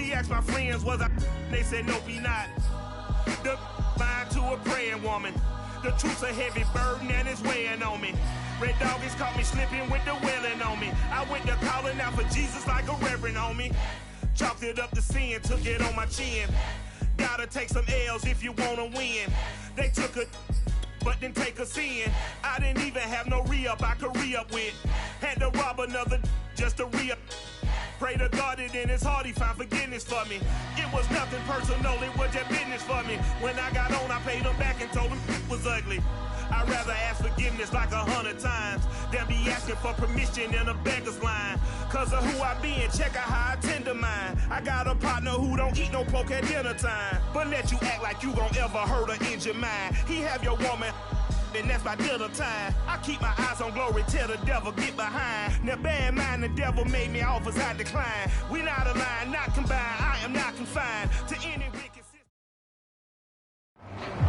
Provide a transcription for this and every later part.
He asked my friends, was I? They said, nope, he not. The mind to a praying woman. The truth's a heavy burden and it's weighing on me. Red doggies caught me slipping with the wailing on me. I went to calling out for Jesus like a reverend on me. Chalked it up to sin, took it on my chin. Gotta take some L's if you wanna win. They took a but didn't take us in. I didn't even have no re-up I could re-up with. Had to rob another just to re-up. Pray to God that in his heart he found forgiveness for me. It was nothing personal, it was just business for me. When I got on, I paid him back and told him it was ugly. I'd rather ask forgiveness like 100 times than be asking for permission in a beggar's line. Cause of who I be and check out how I tend to mine. I got a partner who don't eat no pork at dinner time, but let you act like you gon' ever hurt or injure mine. He have your woman, and that's my dinner time. I keep my eyes on glory till the devil get behind. Now bear in mind the devil made me offers I decline. We not aligned, not combined, I am not confined to any wicked.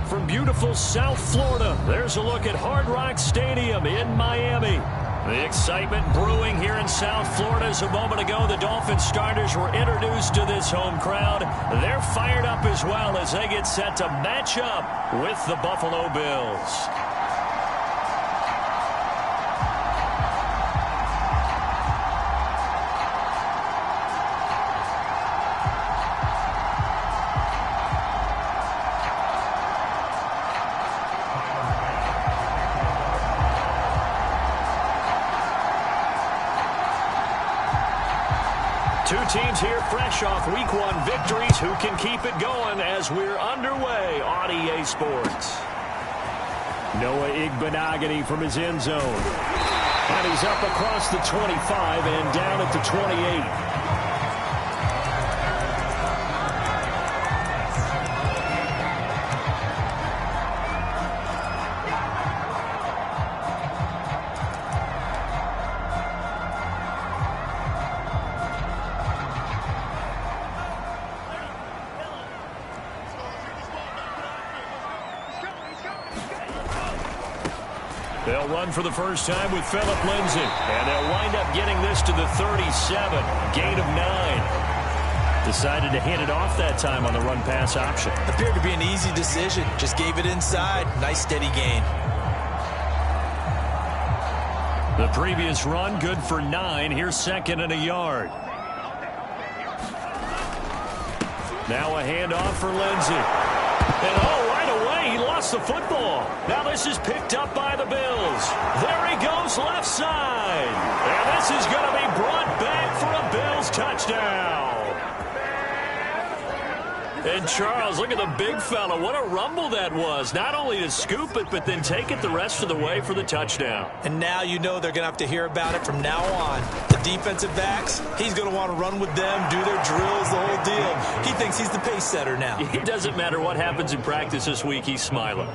From beautiful South Florida, there's a look at Hard Rock Stadium in Miami. The excitement brewing here in South Florida as a moment ago the Dolphins starters were introduced to this home crowd. They're fired up as well as they get set to match up with the Buffalo Bills. Two teams here fresh off Week 1 victories. Who can keep it going as we're underway on EA Sports? Noah Igbenogany from his end zone. And he's up across the 25 and down at the 28. They'll run for the first time with Phillip Lindsay. And they'll wind up getting this to the 37. Gain of 9. Decided to hand it off that time on the run-pass option. Appeared to be an easy decision. Just gave it inside. Nice steady gain. The previous run, good for 9. Here's second and a yard. Now a handoff for Lindsay. And right away, he lost the football. Now this is picked up by the Bills. There he goes left side. And this is going to be brought back for a Bills touchdown. And Charles, look at the big fella. What a rumble that was. Not only to scoop it, but then take it the rest of the way for the touchdown. And now you know they're going to have to hear about it from now on. The defensive backs, he's going to want to run with them, do their drills, the whole deal. He thinks he's the pace setter now. It doesn't matter what happens in practice this week, he's smiling.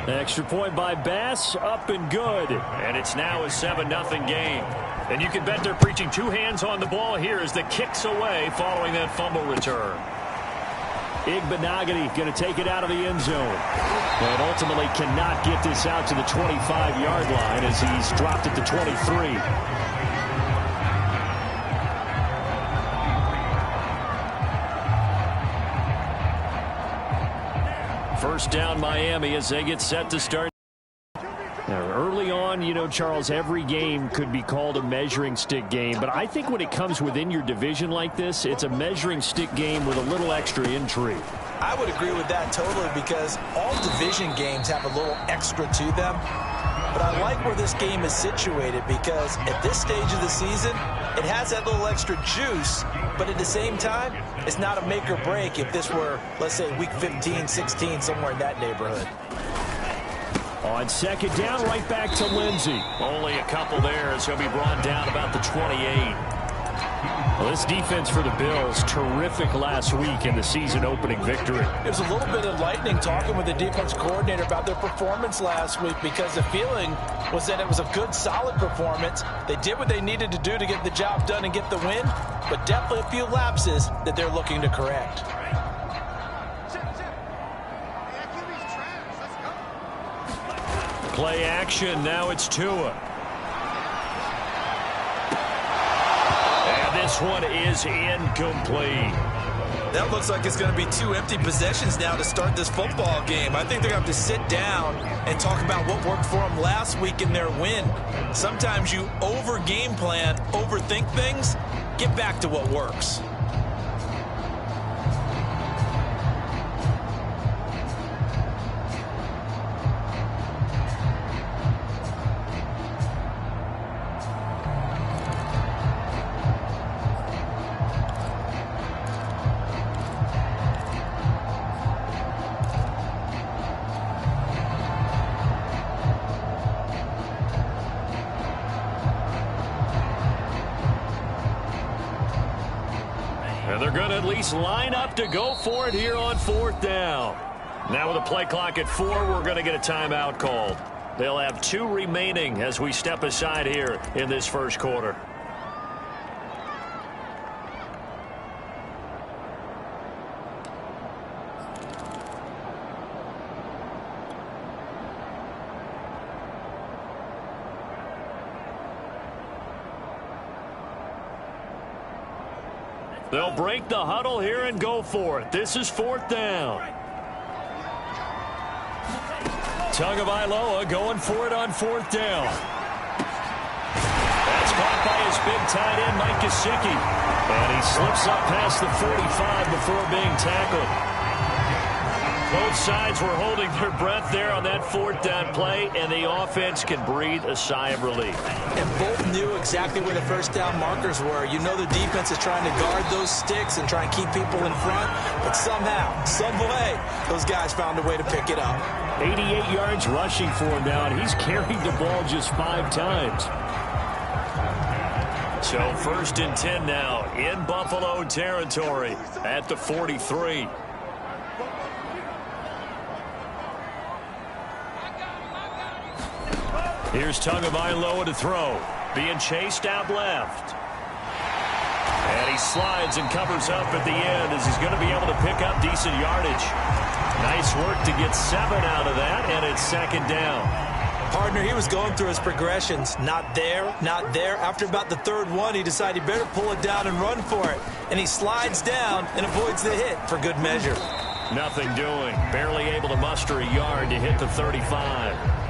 Extra point by Bass, up and good. And it's now a 7-0 game. And you can bet they're preaching two hands on the ball here as the kick's away following that fumble return. Igbenogany going to take it out of the end zone. And ultimately cannot get this out to the 25-yard line as he's dropped it to 23. First down Miami as they get set to start. Now, early on, you know, Charles, every game could be called a measuring stick game. But I think when it comes within your division like this, it's a measuring stick game with a little extra intrigue. I would agree with that totally because all division games have a little extra to them. But I like where this game is situated because at this stage of the season, it has that little extra juice. But at the same time, it's not a make or break if this were, let's say, week 15, 16, somewhere in that neighborhood. On second down, right back to Lindsay. Only a couple there as he'll be brought down about the 28. Well, this defense for the Bills, terrific last week in the season-opening victory. It was a little bit enlightening talking with the defense coordinator about their performance last week because the feeling was that it was a good, solid performance. They did what they needed to do to get the job done and get the win, but definitely a few lapses that they're looking to correct. Play action, now it's Tua. And this one is incomplete. That looks like it's going to be 2 empty possessions now to start this football game. I think they're going to have to sit down and talk about what worked for them last week in their win. Sometimes you over-game plan, overthink things. Get back to what works. And they're going to at least line up to go for it here on 4th down. Now with a play clock at 4, we're going to get a timeout called. They'll have 2 remaining as we step aside here in this first quarter. They'll break the huddle here and go for it. This is 4th down. Tagovailoa going for it on 4th down. That's caught by his big tight end, Mike Gesicki. And he slips up past the 45 before being tackled. Both sides were holding their breath there on that 4th down play, and the offense can breathe a sigh of relief. And both knew exactly where the first down markers were. You know the defense is trying to guard those sticks and try and keep people in front, but somehow, some way, those guys found a way to pick it up. 88 yards rushing for him now, and he's carried the ball just 5 times. So 1st and 10 now in Buffalo territory at the 43. Here's Tagovailoa to throw. Being chased out left. And he slides and covers up at the end as he's going to be able to pick up decent yardage. Nice work to get 7 out of that, and it's 2nd down. Partner, he was going through his progressions. Not there, not there. After about the 3rd one, he decided he better pull it down and run for it. And he slides down and avoids the hit for good measure. Nothing doing. Barely able to muster a yard to hit the 35.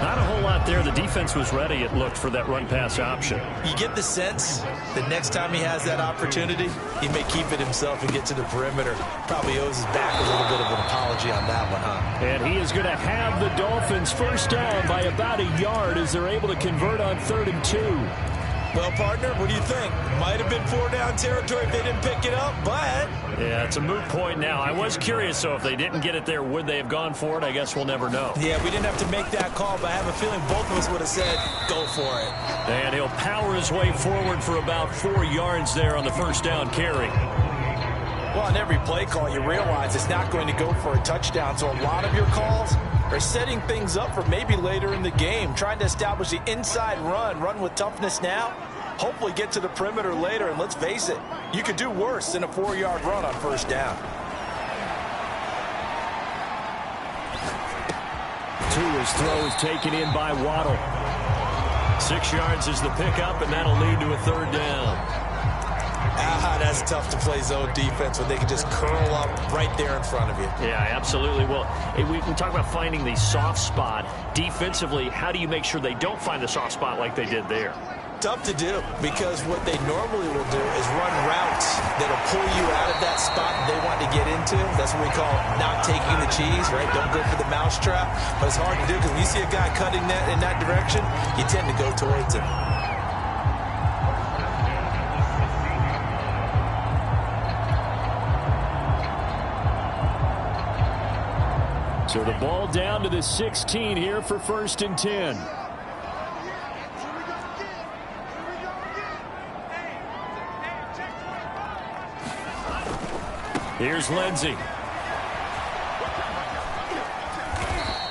Not a whole lot there. The defense was ready, it looked, for that run-pass option. You get the sense that next time he has that opportunity, he may keep it himself and get to the perimeter. Probably owes his back a little bit of an apology on that one, huh? And he is going to have the Dolphins first down by about a yard as they're able to convert on 3rd and 2. Well, partner, what do you think? Might have been 4-down territory if they didn't pick it up, but... Yeah, it's a moot point now. I was curious, so if they didn't get it there, would they have gone for it? I guess we'll never know. Yeah, we didn't have to make that call, but I have a feeling both of us would have said, go for it. And he'll power his way forward for about 4 yards there on the first down carry. Well, on every play call, you realize it's not going to go for a touchdown, so a lot of your calls are setting things up for maybe later in the game, trying to establish the inside run with toughness now, hopefully get to the perimeter later, and let's face it, you could do worse than a 4-yard run on first down. Tua's throw is taken in by Waddle. 6 yards is the pickup, and that'll lead to a 3rd down. That's tough to play zone defense when they can just curl up right there in front of you. Yeah, absolutely. Well, we talk about finding the soft spot. Defensively, how do you make sure they don't find the soft spot like they did there? Tough to do, because what they normally will do is run routes that'll pull you out of that spot they want to get into. That's what we call not taking the cheese, right? Don't go for the mousetrap. But it's hard to do because when you see a guy cutting that in that direction, you tend to go towards him. So the ball down to the 16 here for 1st and 10. Here's Lindsey.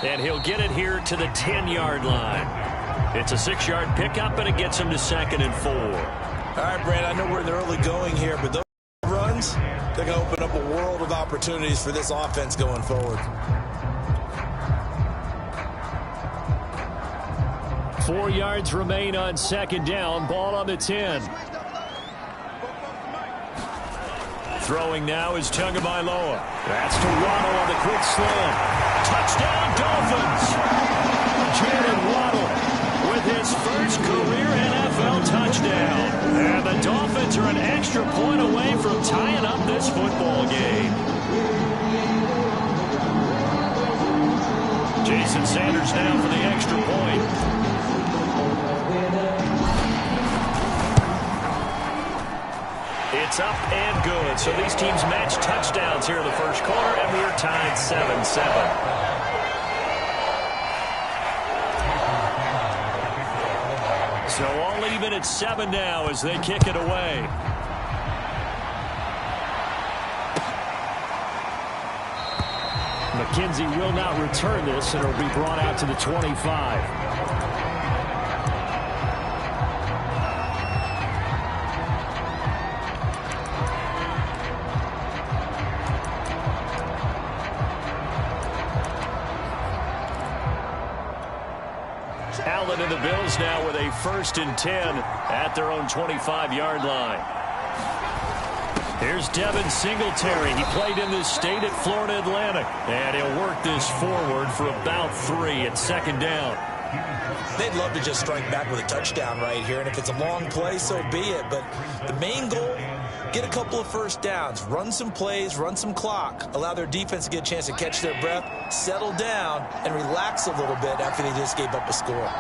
And he'll get it here to the 10-yard line. It's a 6-yard pickup, and it gets him to 2nd and 4. All right, Brad, I know we're in the early going here, but those runs, they're going to open up a world of opportunities for this offense going forward. 4 yards remain on 2nd down. Ball on the 10. Throwing now is Tagovailoa. That's to Waddle on the quick slant. Touchdown, Dolphins! Jalen Waddle with his first career NFL touchdown. And the Dolphins are an extra point away from tying up this football game. Jason Sanders now for the extra point. It's up and good. So these teams match touchdowns here in the first quarter, and we're tied 7-7. So all even at 7 now as they kick it away. McKenzie will not return this, and it will be brought out to the 25. Allen and the Bills now with a 1st and 10 at their own 25-yard line. Here's Devin Singletary. He played in this state at Florida Atlantic. And he'll work this forward for about 3 at 2nd down. They'd love to just strike back with a touchdown right here. And if it's a long play, so be it. But the main goal, get a couple of first downs. Run some plays, run some clock. Allow their defense to get a chance to catch their breath, settle down, and relax a little bit after they just gave up a score.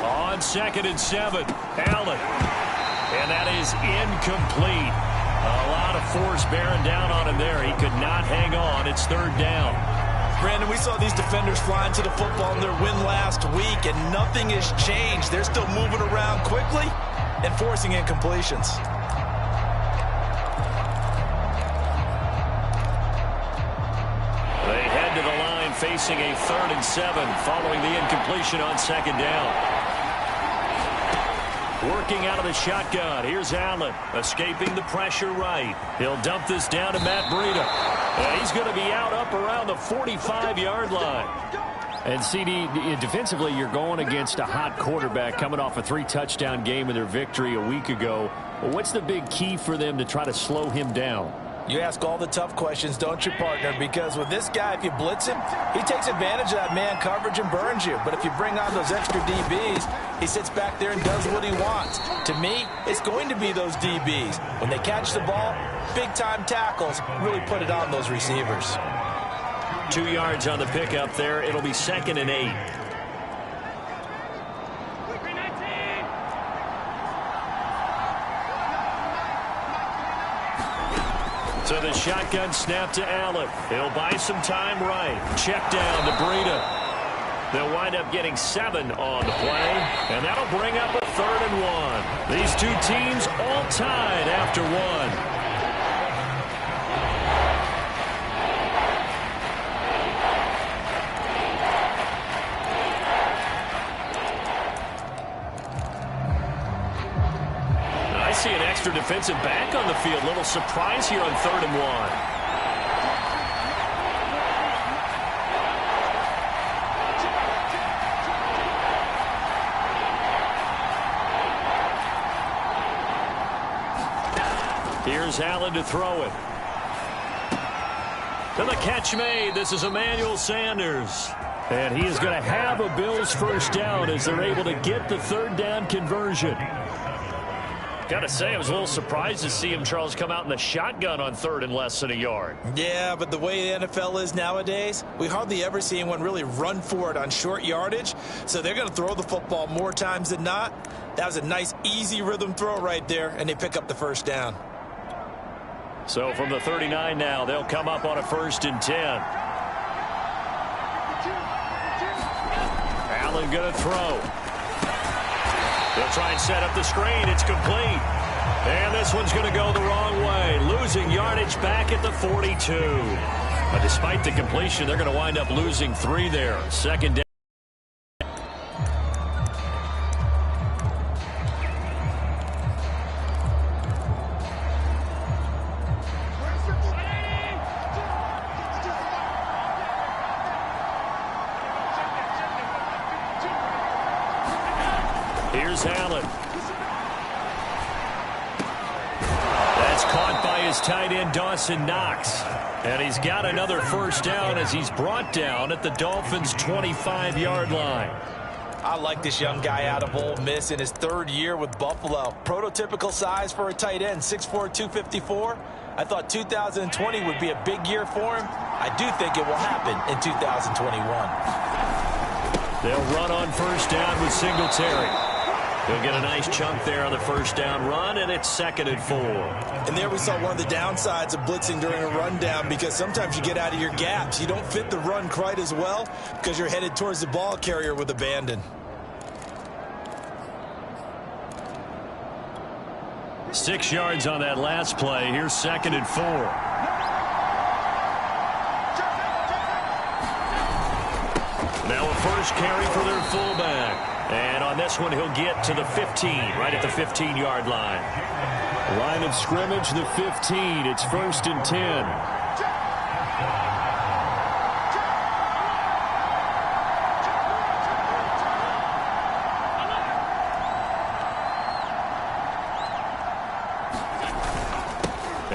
On 2nd and 7, Allen. And that is incomplete. A lot of force bearing down on him there. He could not hang on. It's 3rd down. Brandon, we saw these defenders flying to the football in their win last week, and nothing has changed. They're still moving around quickly and forcing incompletions. They head to the line facing a 3rd and 7 following the incompletion on 2nd down. Working out of the shotgun. Here's Allen escaping the pressure right. He'll dump this down to Matt Breida. And he's going to be out up around the 45-yard line. And CD, defensively, you're going against a hot quarterback coming off a 3-touchdown game in their victory a week ago. Well, what's the big key for them to try to slow him down? You ask all the tough questions, don't you, partner? Because with this guy, if you blitz him, he takes advantage of that man coverage and burns you. But if you bring on those extra DBs, he sits back there and does what he wants. To me, it's going to be those DBs. When they catch the ball, big-time tackles really put it on those receivers. 2 yards on the pickup there. It'll be 2nd and 8. So the shotgun snap to Allen. He'll buy some time right. Check down to Breida. They'll wind up getting 7 on the play, and that'll bring up a 3rd and 1. These two teams all tied after 1. See an extra defensive back on the field. Little surprise here on 3rd and 1. Here's Allen to throw it. And the catch made. This is Emmanuel Sanders. And he is going to have a Bills 1st down as they're able to get the 3rd down conversion. Got to say, I was a little surprised to see him, Charles, come out in the shotgun on 3rd and less than a yard. Yeah, but the way the NFL is nowadays, we hardly ever see anyone really run for it on short yardage. So they're going to throw the football more times than not. That was a nice, easy rhythm throw right there, and they pick up the 1st down. So from the 39 now, they'll come up on a 1st and 10. Allen going to throw. They'll try and set up the screen. It's complete. And this one's going to go the wrong way. Losing yardage back at the 42. But despite the completion, they're going to wind up losing 3 there. 2nd down. Here's Allen. That's caught by his tight end, Dawson Knox. And he's got another first down as he's brought down at the Dolphins' 25-yard line. I like this young guy out of Ole Miss in his third year with Buffalo. Prototypical size for a tight end, 6'4", 254. I thought 2020 would be a big year for him. I do think it will happen in 2021. They'll run on first down with Singletary. He'll get a nice chunk there on the first down run, and it's 2nd and 4. And there we saw one of the downsides of blitzing during a rundown, because sometimes you get out of your gaps. You don't fit the run quite as well because you're headed towards the ball carrier with abandon. Six yards on that last play. Here's 2nd and 4. Now a first carry for their fullback. And on this one, he'll get to the 15, right at the 15-yard line. Line of scrimmage, the 15. It's 1st and 10.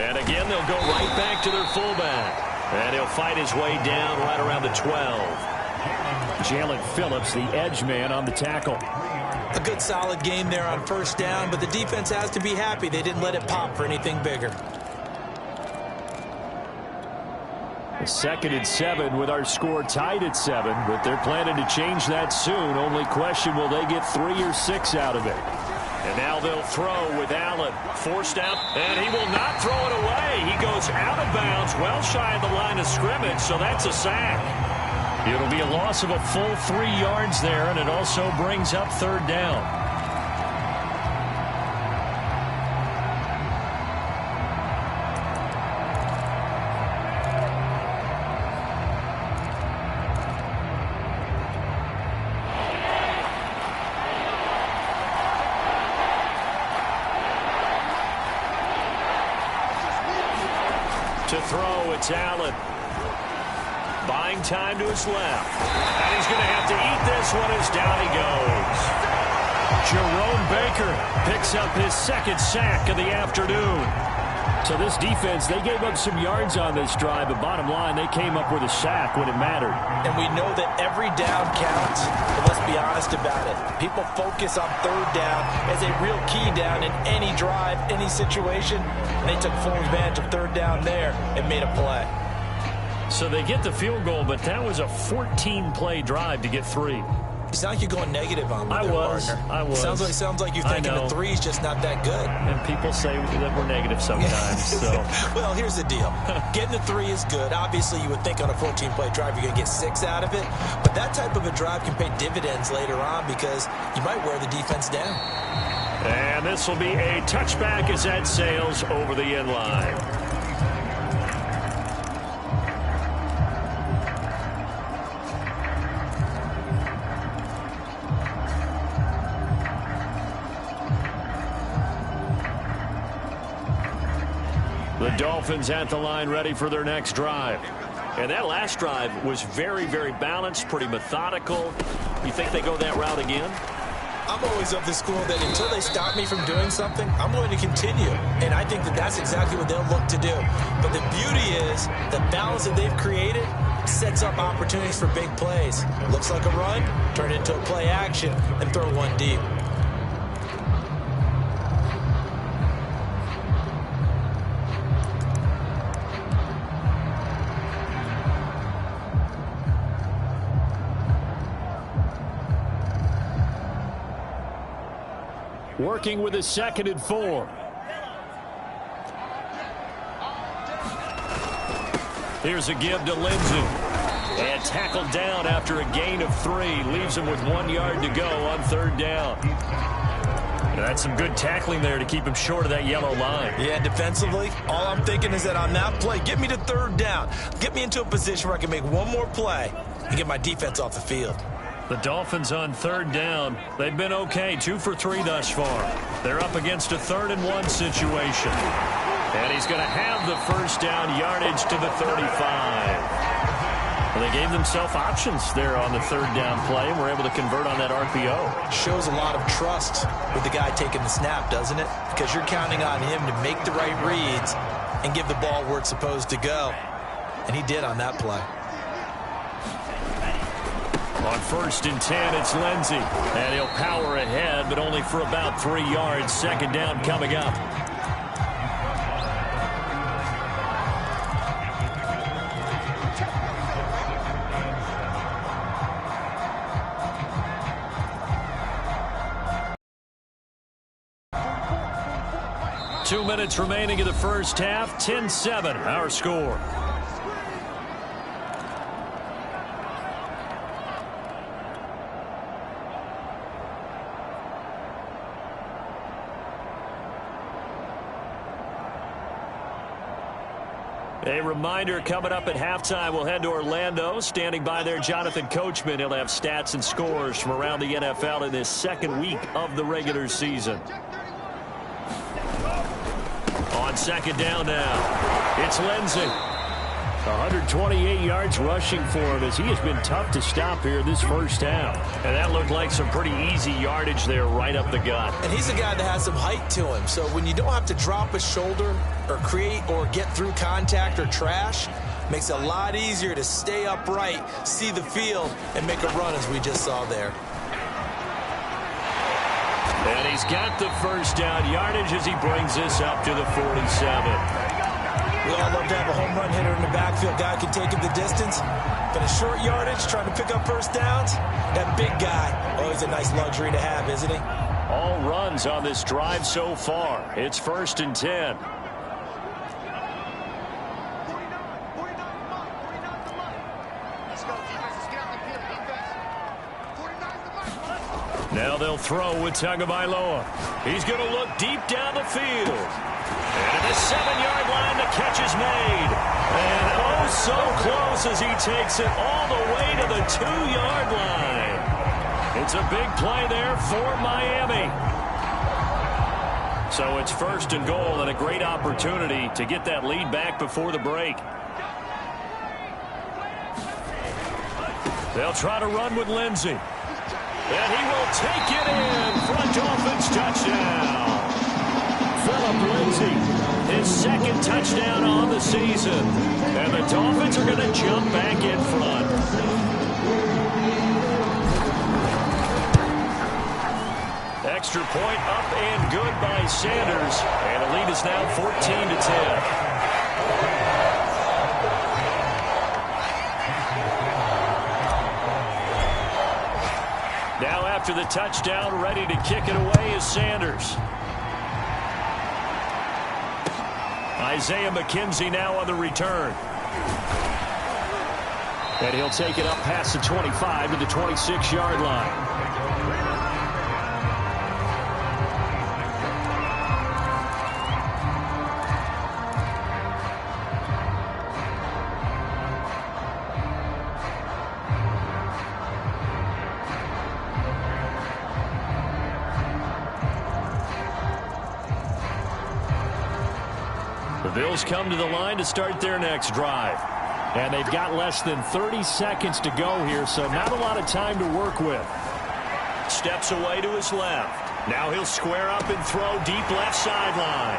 And again, they'll go right back to their fullback. And he'll fight his way down right around the 12. Jalen Phillips, the edge man, on the tackle. A good solid game there on first down, but the defense has to be happy they didn't let it pop for anything bigger. 2nd and 7 with our score tied at 7, but they're planning to change that soon. Only question, will they get 3 or 6 out of it? And now they'll throw with Allen. Forced out, and he will not throw it away. He goes out of bounds, well shy of the line of scrimmage, so that's a sack. It'll be a loss of a full 3 yards there, and it also brings up 3rd down. To throw, it's Allen. Buying time to his left. And he's going to have to eat this one as down he goes. Jerome Baker picks up his 2nd sack of the afternoon. So this defense, they gave up some yards on this drive, but bottom line, they came up with a sack when it mattered. And we know that every down counts, but let's be honest about it. People focus on 3rd down as a real key down in any drive, any situation. And they took full advantage of 3rd down there and made a play. So they get the field goal, but that was a 14-play drive to get 3. You sound like you're going negative on me there, partner. I was. Sounds like you're thinking the 3's just not that good. And people say that we're negative sometimes. So. Well, here's the deal. Getting the 3 is good. Obviously, you would think on a 14-play drive you're going to get 6 out of it. But that type of a drive can pay dividends later on because you might wear the defense down. And this will be a touchback as that sails over the end line. The Dolphins at the line ready for their next drive. And that last drive was very, very balanced, pretty methodical. You think they go that route again? I'm always of the school that until they stop me from doing something, I'm going to continue. And I think that that's exactly what they'll look to do. But the beauty is the balance that they've created sets up opportunities for big plays. Looks like a run, turn it into a play action, and throw one deep. Working with a 2nd and 4. Here's a give to Lindsey. And tackled down after a gain of 3. Leaves him with 1 yard to go on 3rd down. And that's some good tackling there to keep him short of that yellow line. Yeah, defensively, all I'm thinking is that on that play, get me to 3rd down. Get me into a position where I can make one more play and get my defense off the field. The Dolphins on 3rd down. They've been okay, 2 for 3 thus far. They're up against a 3rd and 1 situation. And he's going to have the first down yardage to the 35. Well, they gave themselves options there on the third down play and were able to convert on that RPO. Shows a lot of trust with the guy taking the snap, doesn't it? Because you're counting on him to make the right reads and give the ball where it's supposed to go. And he did on that play. On 1st and 10, it's Lindsey. And he'll power ahead, but only for about 3 yards. 2nd down coming up. Two minutes remaining in the first half. 10-7, our score. A reminder, coming up at halftime, we'll head to Orlando. Standing by there, Jonathan Coachman. He'll have stats and scores from around the NFL in this second week of the regular season. On 2nd down now, it's Lindsey. 128 yards rushing for him as he has been tough to stop here this first half. And that looked like some pretty easy yardage there right up the gut. And he's a guy that has some height to him. So when you don't have to drop a shoulder or create or get through contact or trash, makes it a lot easier to stay upright, see the field, and make a run as we just saw there. And he's got the first down yardage as he brings this up to the 47. We all love to have a home run hitter in the backfield. Guy can take him the distance. But a short yardage, trying to pick up first downs, that big guy, always a nice luxury to have, isn't he? All runs on this drive so far. It's 1st and 10. Now they'll throw with Tagovailoa. He's going to look deep down the field. And at the 7-yard line, the catch is made. And oh, so close as he takes it all the way to the 2-yard line. It's a big play there for Miami. So it's 1st and goal and a great opportunity to get that lead back before the break. They'll try to run with Lindsey. And he will take it in for a Dolphins touchdown. Phillip Lindsey, his 2nd touchdown on the season. And the Dolphins are going to jump back in front. Extra point up and good by Sanders. And the lead is now 14-10. Now after the touchdown, ready to kick it away is Sanders. Isaiah McKenzie now on the return. And he'll take it up past the 25 to the 26-yard line. The Bills come to the line to start their next drive. And they've got less than 30 seconds to go here, so not a lot of time to work with. Steps away to his left. Now he'll square up and throw deep left sideline.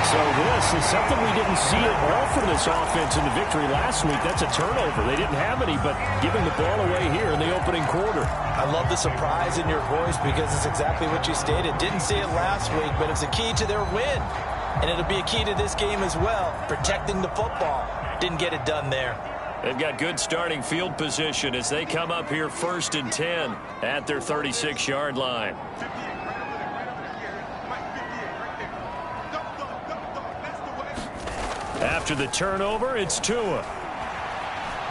So this is something we didn't see at all from this offense in the victory last week. That's a turnover. They didn't have any, but giving the ball away here in the opening quarter. I love the surprise in your voice because it's exactly what you stated. Didn't see it last week, but it's a key to their win. And it'll be a key to this game as well, protecting the football. Didn't get it done there. They've got good starting field position as they come up here 1st and 10 at their 36-yard line. After the turnover, it's Tua.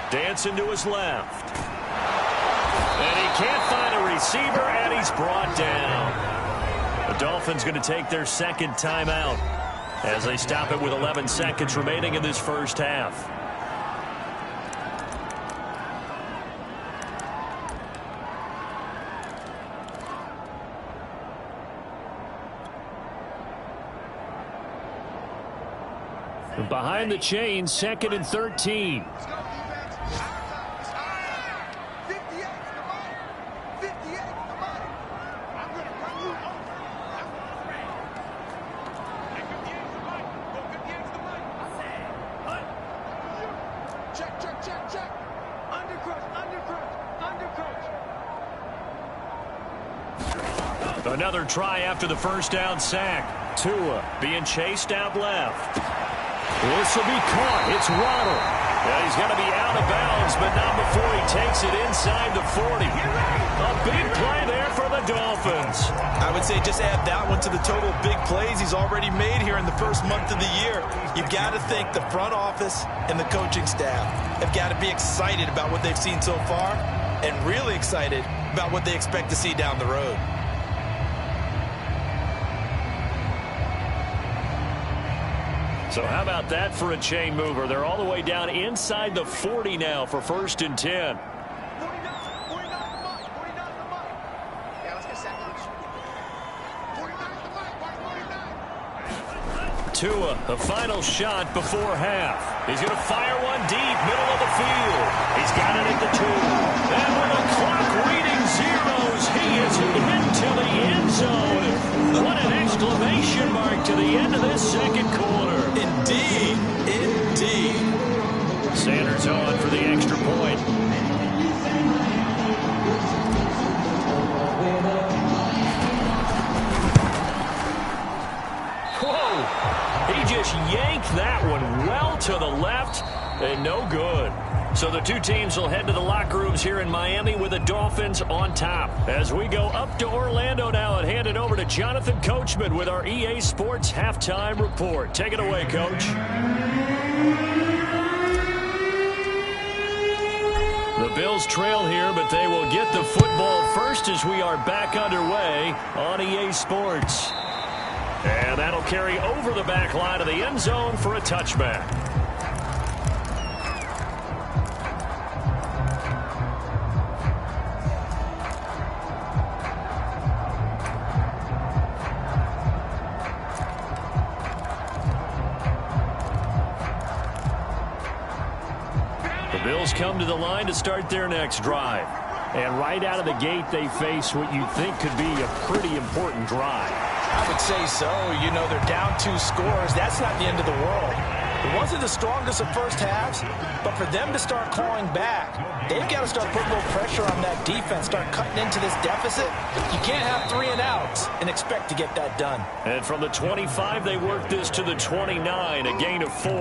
Dancing to his left. And he can't find a receiver, and he's brought down. The Dolphins going to take their 2nd timeout as they stop it with 11 seconds remaining in this first half. Behind the chain, 2nd and 13. Another try after the first down sack. Tua being chased out left. This will be caught. It's Waddle. He's going to be out of bounds, but not before he takes it inside the 40. A big play there for the Dolphins. I would say just add that one to the total big plays he's already made here in the first month of the year. You've got to think the front office and the coaching staff have got to be excited about what they've seen so far and really excited about what they expect to see down the road. So how about that for a chain mover? They're all the way down inside the 40 now for 1st and 10. Tua, the final shot before half. He's going to fire one deep, middle of the field. He's got it at the 2. And with the clock reading zeros, he is into the end zone. What an exclamation mark to the end of this second quarter. Indeed, indeed. Sanders on for the extra point. Whoa! He just yanked that one well to the left and no good. So the two teams will head to the locker rooms here in Miami with the Dolphins on top. As we go up to Orlando now and hand it over to Jonathan Coachman with our EA Sports Halftime Report. Take it away, Coach. The Bills trail here, but they will get the football first as we are back underway on EA Sports. And that'll carry over the back line of the end zone for a touchback. Bills come to the line to start their next drive. And right out of the gate, they face what you think could be a pretty important drive. I would say so. You know, they're down 2 scores. That's not the end of the world. It wasn't the strongest of first halves, but for them to start clawing back, they've got to start putting a little pressure on that defense, start cutting into this deficit. You can't have 3 and outs and expect to get that done. And from the 25, they work this to the 29, a gain of 4.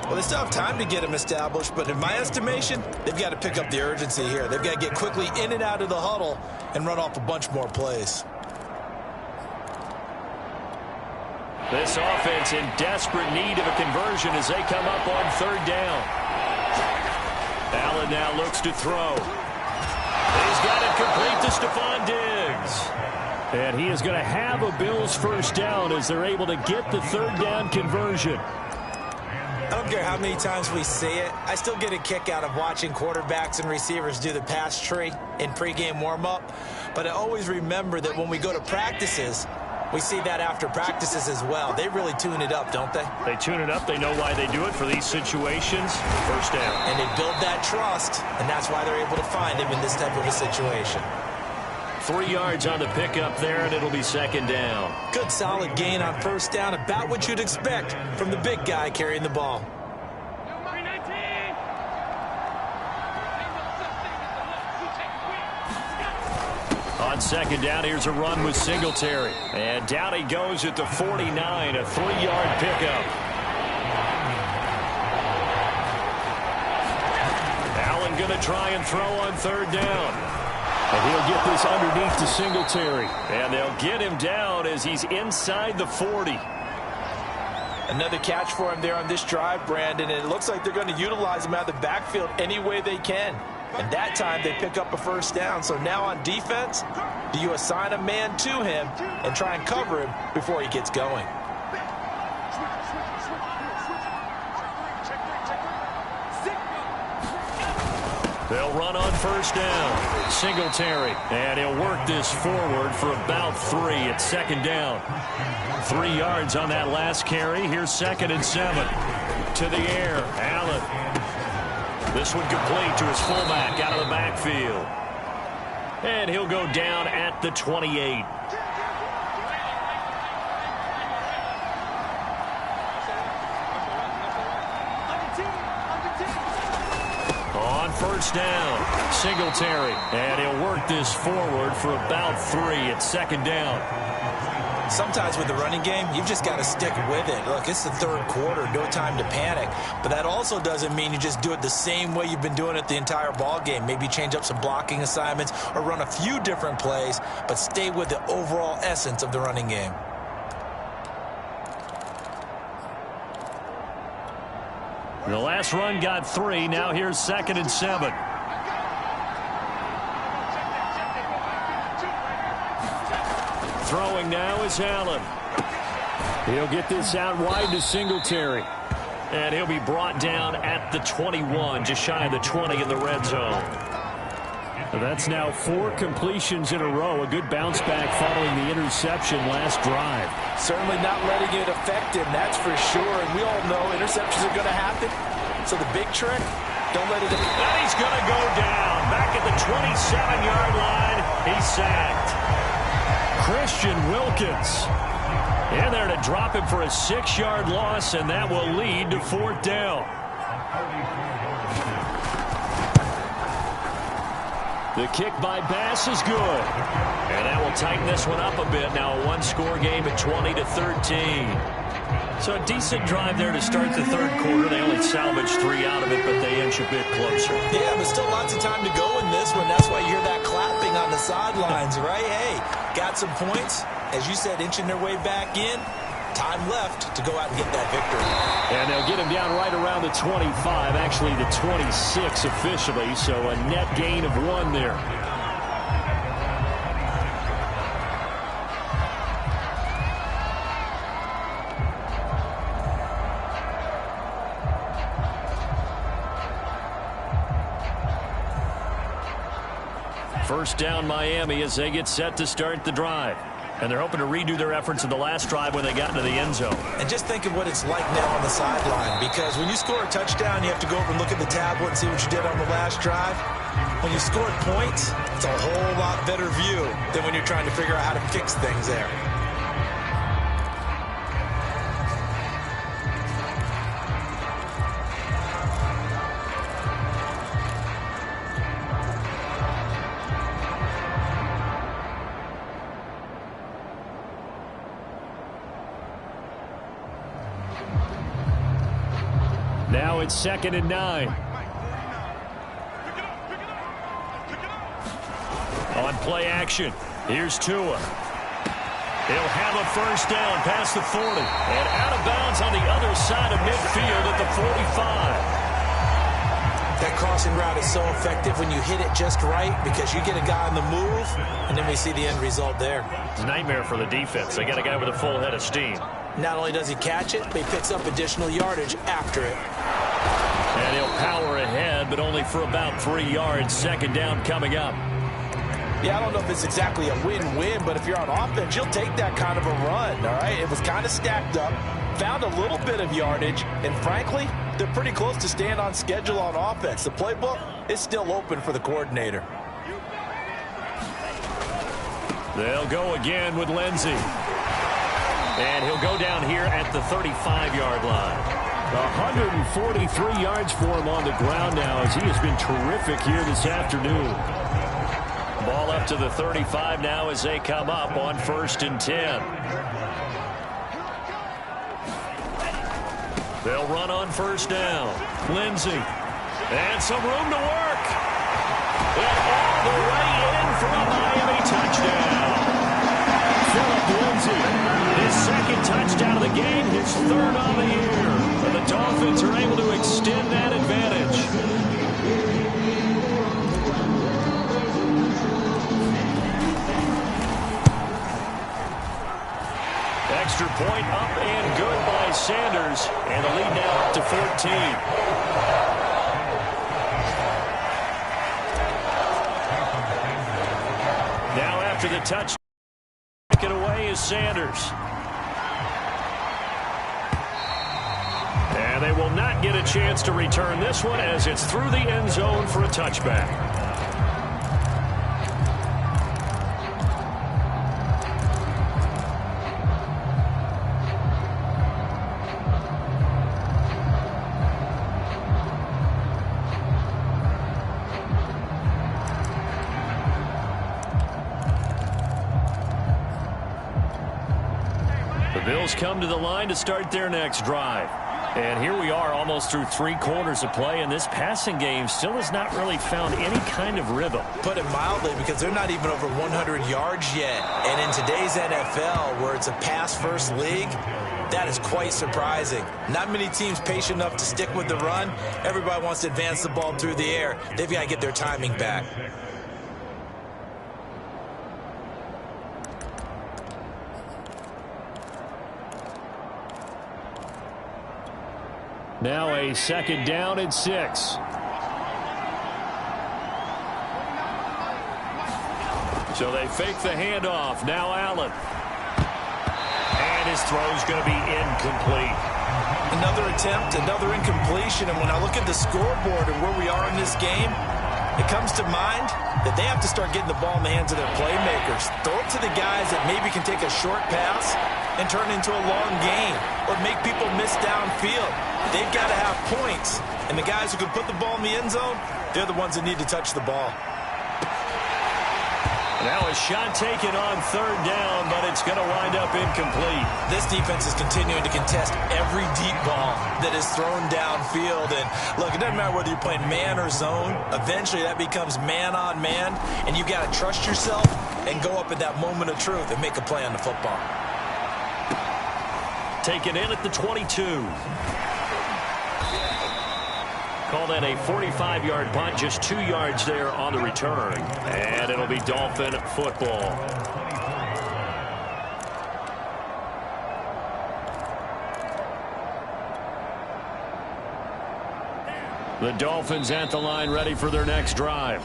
Well, they still have time to get them established, but in my estimation, they've got to pick up the urgency here. They've got to get quickly in and out of the huddle and run off a bunch more plays. This offense in desperate need of a conversion as they come up on 3rd down. Allen now looks to throw. He's got it complete to Stephon Diggs. And he is going to have a Bills first down as they're able to get the 3rd down conversion. I don't care how many times we see it. I still get a kick out of watching quarterbacks and receivers do the pass tree in pregame warm-up. But I always remember that when we go to practices, we see that after practices as well. They really tune it up, don't they? They tune it up. They know why they do it for these situations. First down. And they build that trust, and that's why they're able to find him in this type of a situation. 3 yards on the pickup there, and it'll be 2nd down. Good solid gain on 1st down, about what you'd expect from the big guy carrying the ball. On 2nd down, here's a run with Singletary. And down he goes at the 49, a 3-yard pickup. Allen going to try and throw on 3rd down. And he'll get this underneath to Singletary. And they'll get him down as he's inside the 40. Another catch for him there on this drive, Brandon. And it looks like they're going to utilize him out of the backfield any way they can. And that time they pick up a 1st down. So now on defense, do you assign a man to him and try and cover him before he gets going? They'll run on 1st down. Singletary. And he'll work this forward for about 3 at 2nd down. 3 yards on that last carry. Here's 2nd and 7. To the air. Allen. This one complete to his fullback out of the backfield. And he'll go down at the 28. On first down. Singletary. And he'll work this forward for about 3 at second down. Sometimes with the running game, you've just got to stick with it. Look, it's the third quarter, no time to panic. But that also doesn't mean you just do it the same way you've been doing it the entire ball game. Maybe change up some blocking assignments or run a few different plays, but stay with the overall essence of the running game. The last run got 3. Now here's 2nd and 7. Throwing now is Allen. He'll get this out wide to Singletary. And he'll be brought down at the 21, just shy of the 20 in the red zone. That's now 4 completions in a row. A good bounce back following the interception last drive. Certainly not letting it affect him, that's for sure. And we all know interceptions are going to happen. So the big trick, don't let it affect. And he's going to go down. Back at the 27-yard line, he's sacked. Christian Wilkins in there to drop him for a 6-yard loss, and that will lead to 4th down. The kick by Bass is good. And that will tighten this one up a bit. Now a one-score game at 20-13. So a decent drive there to start the third quarter. They only salvaged 3 out of it, but they inch a bit closer. Yeah, but still lots of time to go in this one. That's why you hear that clapping on the sidelines, right? Hey, got some points. As you said, inching their way back in. Time left to go out and get that victory. And they'll get him down right around the 25, actually the 26 officially, so a net gain of 1 there. First down Miami as they get set to start the drive. And they're hoping to redo their efforts in the last drive when they got into the end zone. And just think of what it's like now on the sideline, because when you score a touchdown, you have to go over and look at the tablet and see what you did on the last drive. When you scored points, it's a whole lot better view than when you're trying to figure out how to fix things there. Now it's 2nd and 9. On play action, here's Tua. He'll have a first down past the 40. And out of bounds on the other side of midfield at the 45. That crossing route is so effective when you hit it just right, because you get a guy on the move, and then we see the end result there. It's a nightmare for the defense. They got a guy with a full head of steam. Not only does he catch it, but he picks up additional yardage after it. And he'll power ahead, but only for about 3 yards. 2nd down coming up. Yeah, I don't know if it's exactly a win-win, but if you're on offense, you'll take that kind of a run, all right? It was kind of stacked up, found a little bit of yardage, and frankly, they're pretty close to staying on schedule on offense. The playbook is still open for the coordinator. They'll go again with Lindsey. And he'll go down here at the 35-yard line. 143 yards for him on the ground now, as he has been terrific here this afternoon. Ball up to the 35 now as they come up on 1st and 10. They'll run on 1st down. Lindsey. And some room to work. And all the way in for a Miami touchdown. Philip Lindsey, his 2nd touchdown of the game, his 3rd on the year. And the Dolphins are able to extend that advantage. Extra point up and good by Sanders. And the lead now up to 14. Now after the touch, taken away is Sanders. And they will not get a chance to return this one as it's through the end zone for a touchback. Eagles come to the line to start their next drive. And here we are almost through 3 quarters of play, and this passing game still has not really found any kind of rhythm. Put it mildly, because they're not even over 100 yards yet. And in today's NFL, where it's a pass-first league, that is quite surprising. Not many teams patient enough to stick with the run. Everybody wants to advance the ball through the air. They've got to get their timing back. Now a 2nd down and 6. So they fake the handoff. Now Allen. And his throw's going to be incomplete. Another attempt, another incompletion. And when I look at the scoreboard and where we are in this game, it comes to mind that they have to start getting the ball in the hands of their playmakers. Throw it to the guys that maybe can take a short pass and turn it into a long gain or make people miss downfield. They've got to have points. And the guys who can put the ball in the end zone, they're the ones that need to touch the ball. Now a shot taken on 3rd down, but it's going to wind up incomplete. This defense is continuing to contest every deep ball that is thrown downfield. And look, it doesn't matter whether you're playing man or zone. Eventually that becomes man on man, and you've got to trust yourself and go up at that moment of truth and make a play on the football. Taken in at the 22. Call that a 45-yard punt, just 2 yards there on the return. And it'll be Dolphin football. The Dolphins at the line, ready for their next drive.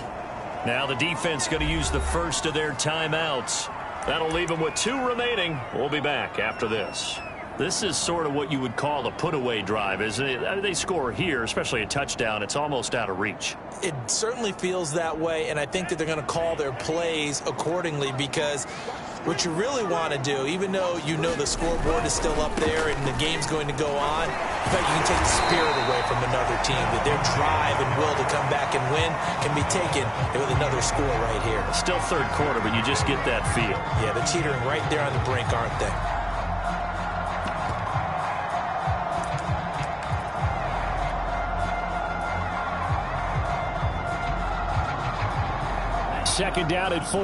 Now the defense going to use the first of their timeouts. That'll leave them with 2 remaining. We'll be back after this. This is sort of what you would call a put-away drive, isn't it? I mean, they score here, especially a touchdown. It's almost out of reach. It certainly feels that way, and I think that they're going to call their plays accordingly, because what you really want to do, even though you know the scoreboard is still up there and the game's going to go on, in fact, you can take the spirit away from another team, that their drive and will to come back and win can be taken with another score right here. Still 3rd quarter, but you just get that feel. Yeah, they're teetering right there on the brink, aren't they? Second down at 4.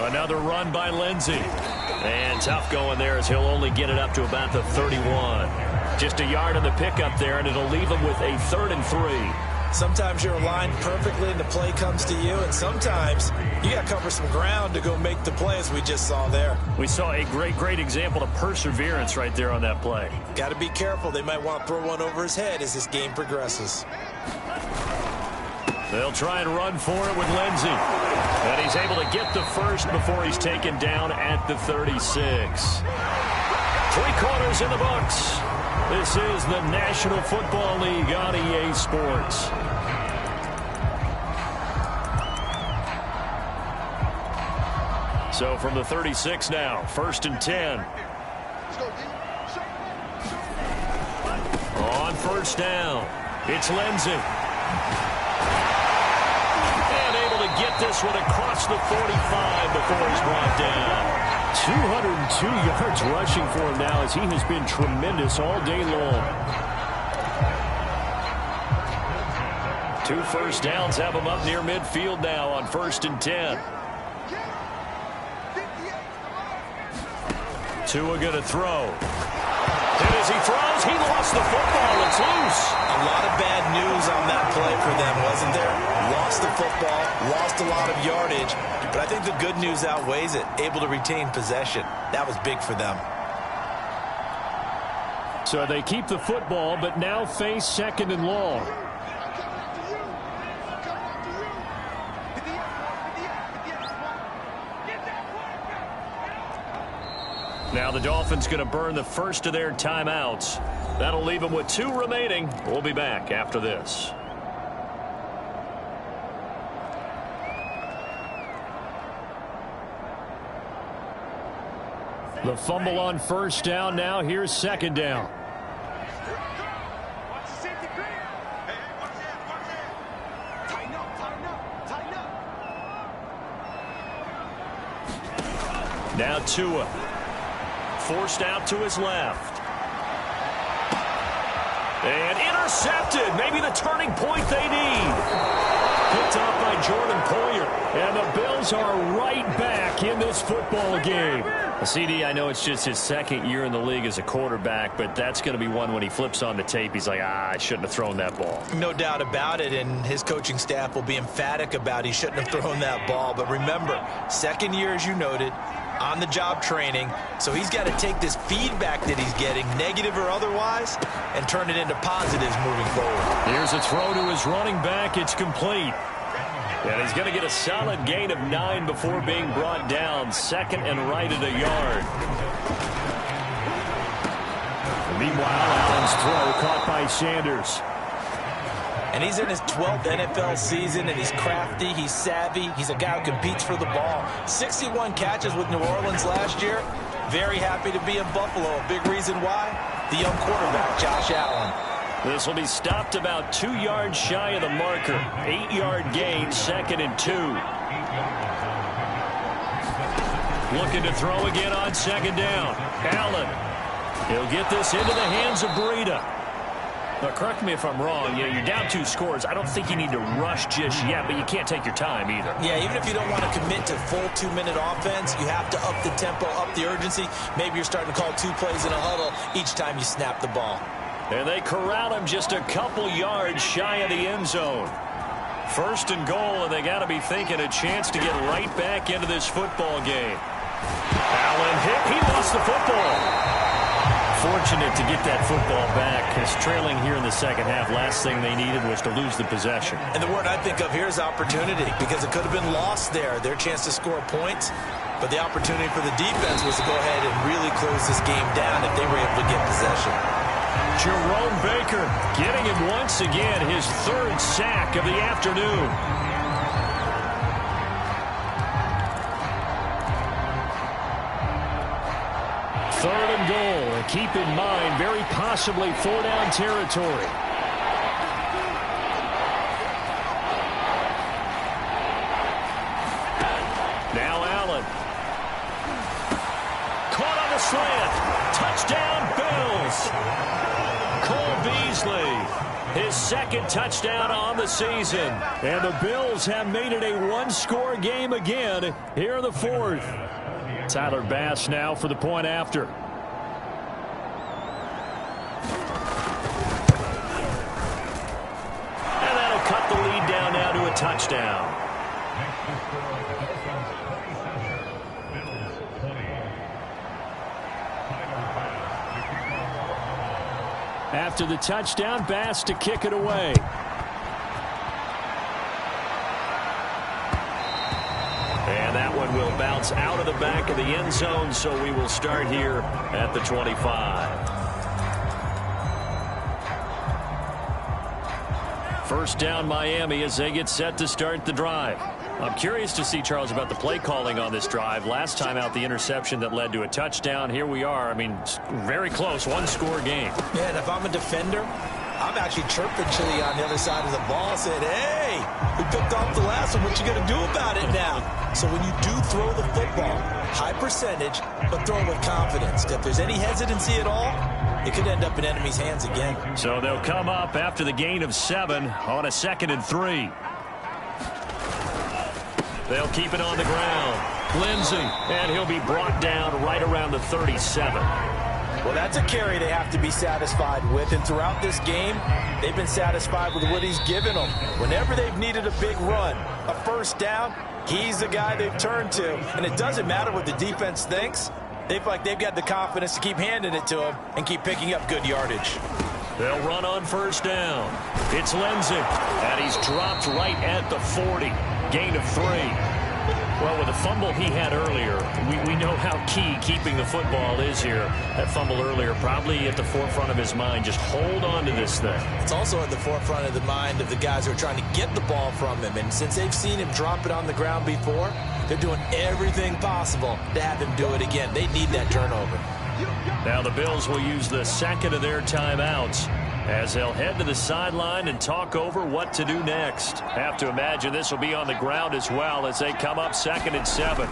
Another run by Lindsey. And tough going there as he'll only get it up to about the 31. Just a yard on the pickup there, and it'll leave him with a 3rd and 3. Sometimes you're aligned perfectly and the play comes to you, and sometimes you got to cover some ground to go make the play, as we just saw there. We saw a great example of perseverance right there on that play. Got to be careful. They might want to throw one over his head as this game progresses. They'll try and run for it with Lindsey. And he's able to get the first before he's taken down at the 36. 3 quarters in the books. This is the National Football League on EA Sports. So from the 36 now, 1st and 10. On 1st down, it's Lindsey. And able to get this one across the 45 before he's brought down. 202 yards rushing for him now, as he has been tremendous all day long. 2 first downs have him up near midfield now on 1st and 10. Tua going to throw. And as he throws, he lost the football. It's loose. A lot of bad news on that play for them, wasn't there? Lost the football, lost a lot of yardage, but I think the good news outweighs it. Able to retain possession. That was big for them. So they keep the football, but now face 2nd and long. Now the Dolphins going to burn the first of their timeouts. That'll leave them with 2 remaining. We'll be back after this. The fumble on 1st down. Now here's 2nd down. Now Tua. Forced out to his left. And intercepted. Maybe the turning point they need. Picked up by Jordan Poyer. And the Bills are right back in this football game. CD, I know it's just his second year in the league as a quarterback, but that's going to be one when he flips on the tape. He's like, I shouldn't have thrown that ball. No doubt about it, and his coaching staff will be emphatic about he shouldn't have thrown that ball. But remember, second year, as you noted, on-the-job training, so he's got to take this feedback that he's getting, negative or otherwise, and turn it into positives moving forward. Here's a throw to his running back. It's complete. And he's going to get a solid gain of 9 before being brought down. Second and right at a yard. Meanwhile, Allen's throw caught by Sanders. And he's in his 12th NFL season, and he's crafty, he's savvy, he's a guy who competes for the ball. 61 catches with New Orleans last year. Very happy to be in Buffalo. A big reason why? The young quarterback, Josh Allen. This will be stopped about 2 yards shy of the marker. 8-yard gain, second and 2. Looking to throw again on second down. Allen. He'll get this into the hands of Breida. Now, correct me if I'm wrong. Yeah, you're down 2 scores. I don't think you need to rush just yet, but you can't take your time either. Yeah, even if you don't want to commit to full 2-minute offense, you have to up the tempo, up the urgency. Maybe you're starting to call 2 plays in a huddle each time you snap the ball. And they corral him just a couple yards shy of the end zone. First and goal, and they got to be thinking a chance to get right back into this football game. Allen hit. He lost the football. Fortunate to get that football back, because trailing here in the second half, last thing they needed was to lose the possession. And the word I think of here is opportunity, because it could have been lost there, their chance to score points. But the opportunity for the defense was to go ahead and really close this game down if they were able to get possession. Jerome Baker getting him once again, his 3rd sack of the afternoon. Third and goal, and keep in mind, very possibly 4-down territory. Now Allen. Caught on the slant. Touchdown, Bills. Cole Beasley, his 2nd touchdown on the season. And the Bills have made it a 1-score game again here in the 4th. Tyler Bass now for the point after. And that'll cut the lead down now to a touchdown. After the touchdown, Bass to kick it away. And that one will bounce out of the back of the end zone, so we will start here at the 25. First down, Miami, as they get set to start the drive. I'm curious to see, Charles, about the play calling on this drive. Last time out, the interception that led to a touchdown. Here we are. I mean, very close, 1-score game. Yeah, and if I'm a defender, I'm actually chirping Chili on the other side of the ball, saying, hey, we picked off the last one. What you going to do about it now? So when you do throw the football, high percentage, but throw it with confidence. If there's any hesitancy at all, it could end up in enemy's hands again. So they'll come up after the gain of 7 on a 2nd and 3. They'll keep it on the ground. Lindsey, and he'll be brought down right around the 37. Well, that's a carry they have to be satisfied with, and throughout this game, they've been satisfied with what he's given them. Whenever they've needed a big run, a first down, he's the guy they've turned to, and it doesn't matter what the defense thinks. They feel like they've got the confidence to keep handing it to him and keep picking up good yardage. They'll run on first down. It's Lindsey, and he's dropped right at the 40. Gain of 3. Well, with the fumble he had earlier, we know how key keeping the football is here. That fumble earlier probably at the forefront of his mind. Just hold on to this thing. It's also at the forefront of the mind of the guys who are trying to get the ball from him. And since they've seen him drop it on the ground before, they're doing everything possible to have him do it again. They need that turnover. Now the Bills will use the 2nd of their timeouts as they'll head to the sideline and talk over what to do next. Have to imagine this will be on the ground as well as they come up 2nd and 7.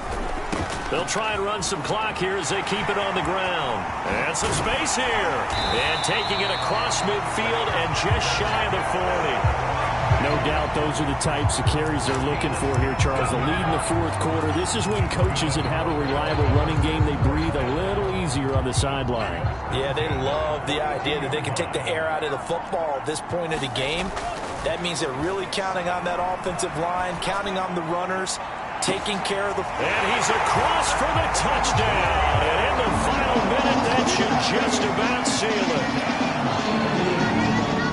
They'll try and run some clock here as they keep it on the ground. And some space here. And taking it across midfield and just shy of the 40. No doubt those are the types of carries they're looking for here, Charles. The lead in the fourth quarter. This is when coaches that have a reliable running game, they breathe a little easier on the sideline. Yeah, they love the idea that they can take the air out of the football at this point of the game. That means they're really counting on that offensive line, counting on the runners, taking care of the... And he's across for the touchdown. And in the final minute, that should just about seal it.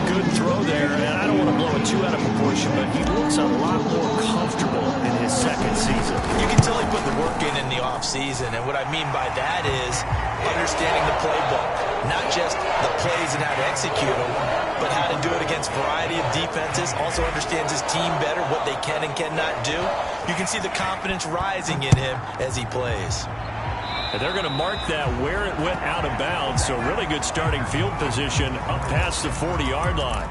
Good throw there, and I don't want to blow it too out of proportion, but he looks a lot more comfortable in his second season. You can tell he put the work in the offseason, and what I mean by that is understanding the playbook. Not just the plays and how to execute them, but how to do it against a variety of defenses. Also understands his team better, what they can and cannot do. You can see the confidence rising in him as he plays. And they're going to mark that where it went out of bounds, so really good starting field position up past the 40-yard line.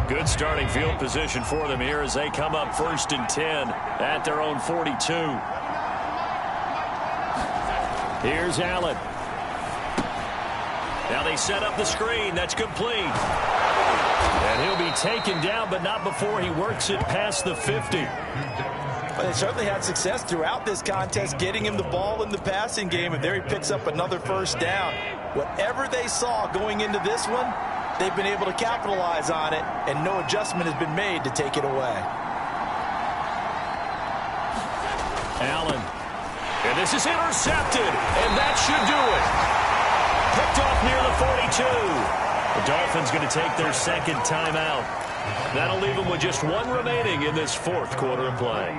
Good starting field position for them here as they come up 1st and 10 at their own 42. Here's Allen. Now they set up the screen. That's complete. And he'll be taken down, but not before he works it past the 50. Well, they certainly had success throughout this contest getting him the ball in the passing game, and there he picks up another first down. Whatever they saw going into this one, they've been able to capitalize on it, and no adjustment has been made to take it away. Allen. And this is intercepted, and that should do it. Picked off near the 42. The Dolphins going to take their second timeout. That'll leave them with just one remaining in this fourth quarter of play.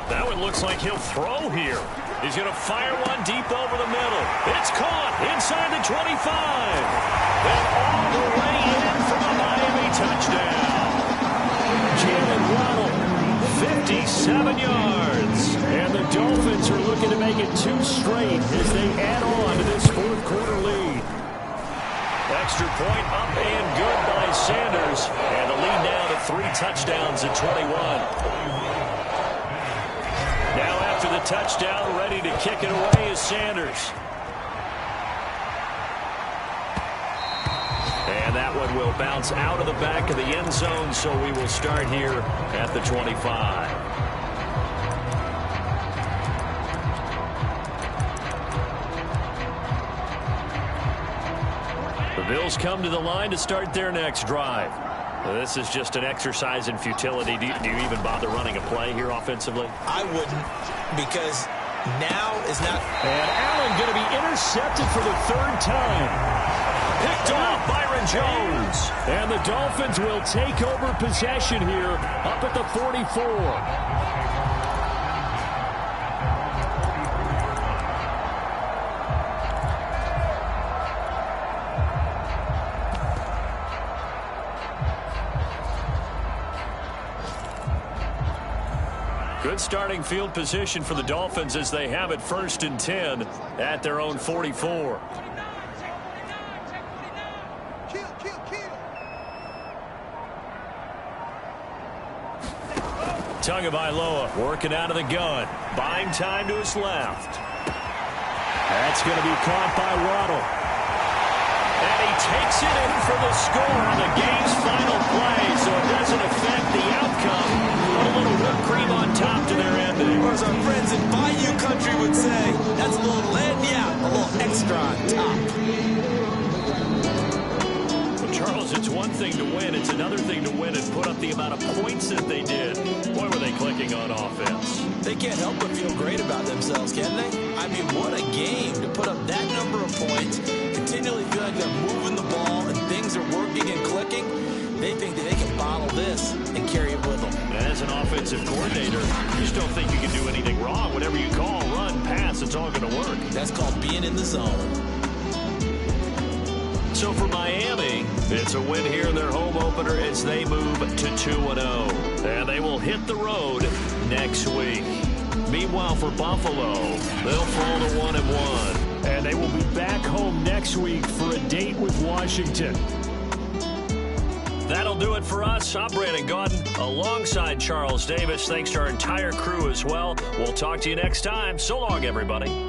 That one looks like he'll throw here. He's going to fire one deep over the middle. It's caught inside the 25. And all the way in for a Miami touchdown. Jalen Waddle, 57 yards. And the Dolphins are looking to make it 2 straight as they add on to this fourth quarter lead. Extra point up and good by Sanders. And the lead now to 3 touchdowns at 21. Now after the touchdown, ready to kick it away is Sanders. And that one will bounce out of the back of the end zone, so we will start here at the 25. The Bills come to the line to start their next drive. This is just an exercise in futility. Do you even bother running a play here offensively? I wouldn't, because now is not... And Allen going to be intercepted for the 3rd time. Picked off Byron Jones. And the Dolphins will take over possession here up at the 44. Good starting field position for the Dolphins as they have it 1st and 10 at their own 44. Tagovailoa working out of the gun. Buying time to his left. That's going to be caught by Waddle. And he takes it in for the score on the game's final play, so it doesn't affect the outcome. Put a little whipped cream on top to their ending. Or as our friends in Bayou Country would say, that's a little a little extra on top. Charles, it's one thing to win. It's another thing to win and put up the amount of points that they did. Boy, were they clicking on offense. They can't help but feel great about themselves, can they? I mean, what a game to put up that number of points, continually feel like they're moving the ball and things are working and clicking. They think that they can bottle this and carry it with them. As an offensive coordinator, you just don't think you can do anything wrong. Whatever you call, run, pass, it's all going to work. That's called being in the zone. So So for Miami, it's a win here in their home opener as they move to 2-0. And they will hit the road next week. Meanwhile, for Buffalo, they'll fall to 1-1. And they will be back home next week for a date with Washington. That'll do it for us. I'm Brandon Gaudin alongside Charles Davis. Thanks to our entire crew as well. We'll talk to you next time. So long, everybody.